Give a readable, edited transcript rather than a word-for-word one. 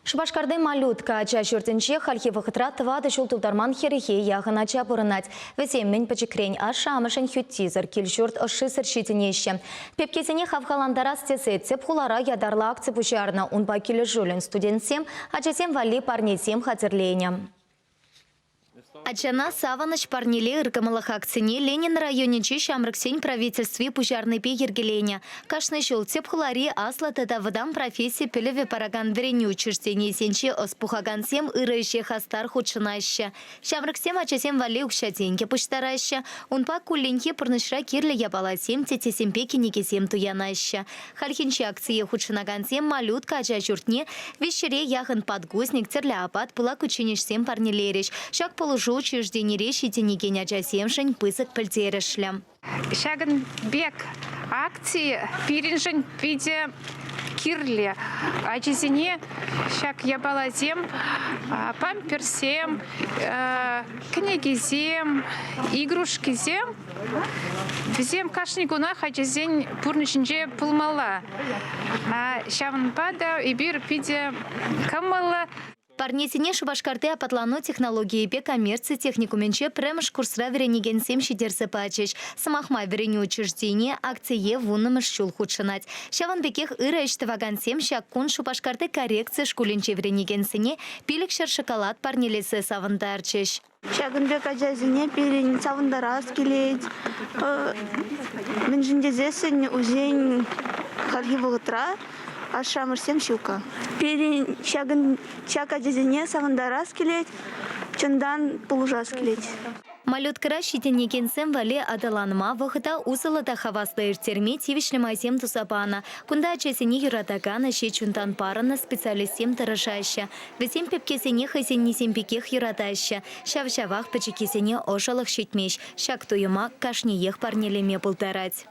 Шбашкарды малютка ача жүртінче халхи вақытра тывады шултылдарман херехе яғын ача бұрынат. Весеммен пачекрень аша амышын хюттизер кел жүрт ұшы сіршетінеші. Пепкесіне хавхаландара стесетсеп хулара ядарла акция пушарна унба келі жулін студентсем, ачасем вали парнесем хатерлейням. Ачана саваныш парнеле ыркамылых акцияне Ленин районе шамрыксень правительстве пужарный пе ергелене. Кашны шул цепхулари асла тадавыдам профессии пелеве параган верени учреждение сенче оспухагансем ырыще хастар худшынайще. Шамрыксем ачасем вали укшатеньке пуштарайще. Унпа кулленьке пырнышра кирле ябаласем тетесем пеки некесем туянайще. Хальхинче акции худшынагансем малютка ача журтне вещере яхын подгузник церляапат пылак ученишсем парнелереш. Шак положу учреждение решите никеня часемшень пысок пальтерешлям. Шаган бег акции перенжень виде кирле. А чизине шаг ябалазем, памперсем, книгизем, игрушкизем. Взем кашнигуна хачизень пурничинже пулмала. Шаван бада и бир виде камала. Парнесене Шубашкарты апатлану технологии пе коммерции техникуменче премыш курсра веренеген сем шидерсе пачеш. Самахма вереню учреждение акция вуннымыш шул худшынать. Шаванбекех ыры эштеваган сем шаккун Шубашкарты коррекция шкулинче веренеген сене пиликшер шоколад парнелесе савандарчеш. Шагынбек ажазине пилин савандарас келет. Менжиндезесен узень хархивыгытра. Ашамырсем щука. Перин чака дезине савандарас келет, чандан полужас келет. Малюткара шитенекенсем вале адаланма вахыта узылыда хаваслы иртерме тивишлі майсем тусапана. Кунда ачасене юратагана шечунтан парана специалистем тарашаща. Весем пепкесене хайсеннесем пекех юратаща. Шавшавах пачекесене ошалых шитмеш. Шак туюма кашнеех парнелеме пултарать.